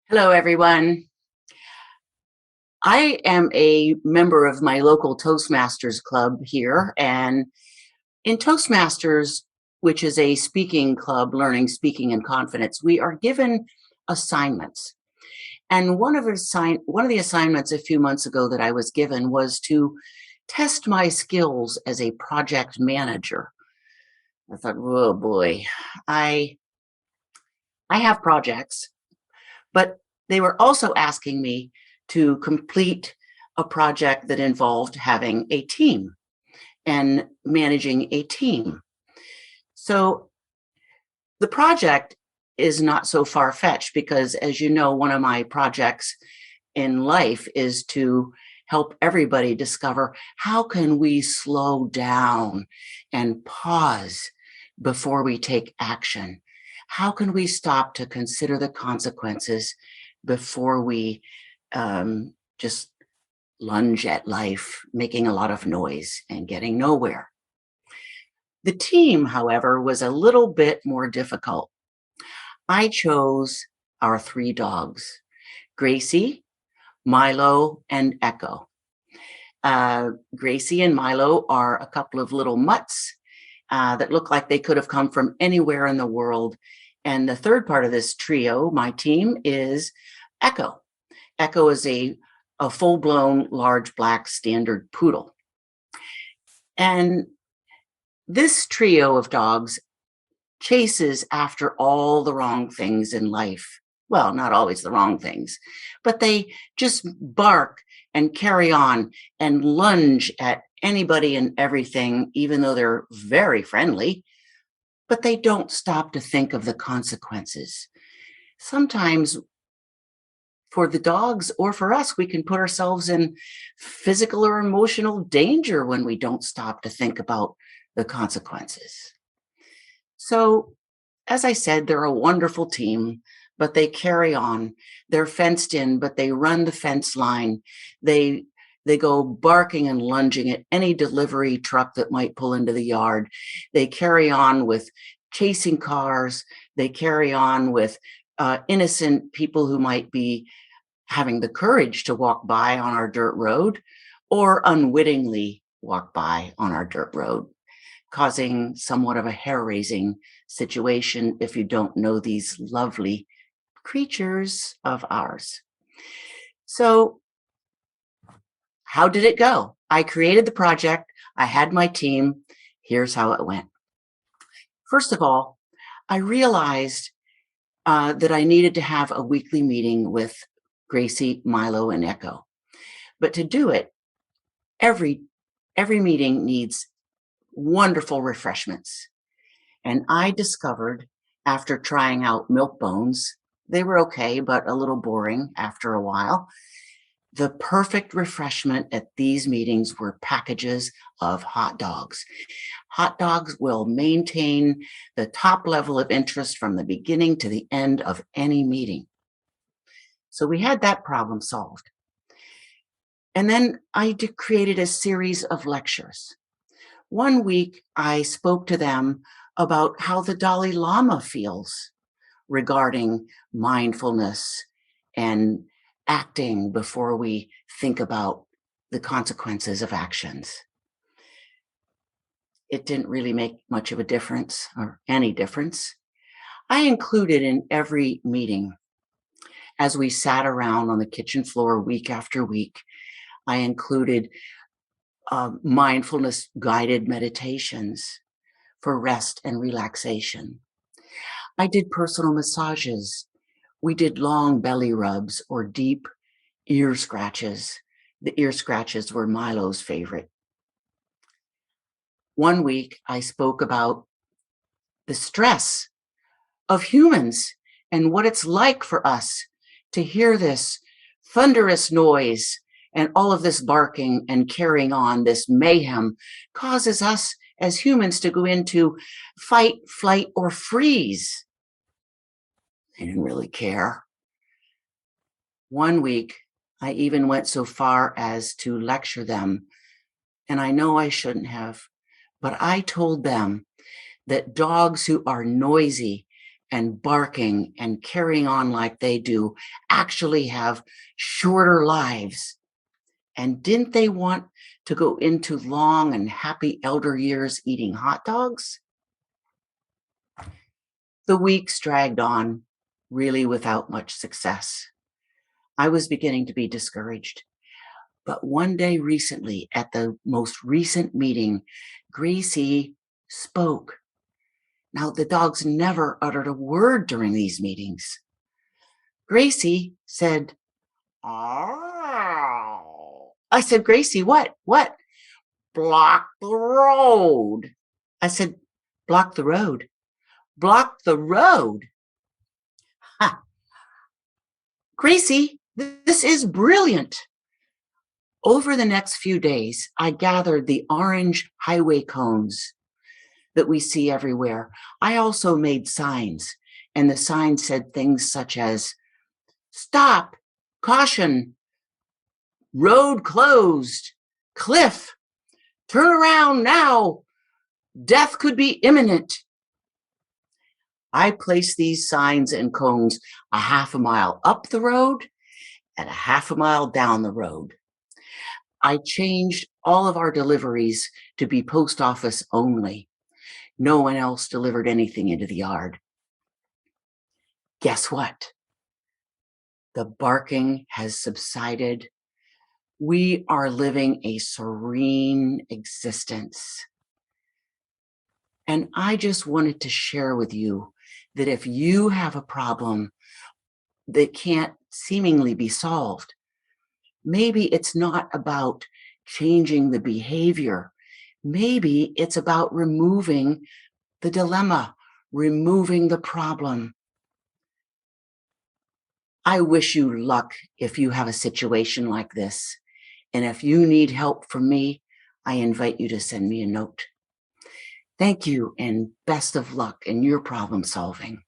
Hello, everyone. I am a member of my local Toastmasters club here. And in Toastmasters, which is a speaking club, learning speaking and confidence, we are given assignments. And one of the assignments a few months ago that I was given was to test my skills as a project manager. I thought, oh boy, I I have projects, but they were also asking me to complete a project that involved having a team and managing a team. So the project is not so far-fetched because, as you know, one of my projects in life is to help everybody discover how can we slow down and pause before we take action. How can we stop to consider the consequences before we just lunge at life, making a lot of noise and getting nowhere? The team, however, was a little bit more difficult. I chose our three dogs, Gracie, Milo, and Echo. Gracie and Milo are a couple of little mutts that look like they could have come from anywhere in the world. And the third part of this trio, my team, is Echo. Echo is a full-blown large black standard poodle. And this trio of dogs chases after all the wrong things in life. Well, not always the wrong things, but they just bark and carry on and lunge at anybody and everything, even though they're very friendly, but they don't stop to think of the consequences. Sometimes for the dogs or for us, we can put ourselves in physical or emotional danger when we don't stop to think about the consequences. So, as I said, they're a wonderful team, but they carry on. They're fenced in, but they run the fence line. They they go barking and lunging at any delivery truck that might pull into the yard. They carry on with chasing cars. They carry on with innocent people who might be having the courage to walk by on our dirt road or unwittingly walk by on our dirt road, causing somewhat of a hair-raising situation if you don't know these lovely creatures of ours. So, how did it go? I created the project, I had my team. Here's how it went. First of all, I realized that I needed to have a weekly meeting with Gracie, Milo, and Echo. But to do it, every every meeting needs wonderful refreshments. And I discovered after trying out milk bones, they were okay, but a little boring after a while. The perfect refreshment at these meetings were packages of hot dogs. Hot dogs will maintain the top level of interest from the beginning to the end of any meeting. So we had that problem solved. And then created a series of lectures. One week, I spoke to them about how the Dalai Lama feels regarding mindfulness and acting before we think about the consequences of actions. It didn't really make much of a difference or any difference. I included in every meeting, as we sat around on the kitchen floor week after week, I included mindfulness guided meditations for rest and relaxation. I did personal massages. We did long belly rubs or deep ear scratches. The ear scratches were Milo's favorite. One week, I spoke about the stress of humans and what it's like for us to hear this thunderous noise and all of this barking and carrying on. This mayhem causes us as humans to go into fight, flight, or freeze. I didn't really care. One week, I even went so far as to lecture them, and I know I shouldn't have, but I told them that dogs who are noisy and barking and carrying on like they do actually have shorter lives? And didn't they want to go into long and happy elder years eating hot dogs? The weeks dragged on, really without much success. I was beginning to be discouraged. But one day recently, at the most recent meeting, Gracie spoke. Now, the dogs never uttered a word during these meetings. Gracie said, "Oh." I said, "Gracie, what? What?" "Block the road." I said, "Block the road? Block the road?" Ha. Gracie, this is brilliant. Over the next few days, I gathered the orange highway cones that we see everywhere. I also made signs, and the sign said things such as, "Stop, caution, road closed, cliff, turn around now, death could be imminent." I placed these signs and cones a half a mile up the road and a half a mile down the road. I changed all of our deliveries to be post office only. No one else delivered anything into the yard. Guess what? The barking has subsided. We are living a serene existence. And I just wanted to share with you that if you have a problem that can't seemingly be solved, maybe it's not about changing the behavior. Maybe it's about removing the dilemma, removing the problem. I wish you luck if you have a situation like this. And if you need help from me, I invite you to send me a note. Thank you and best of luck in your problem solving.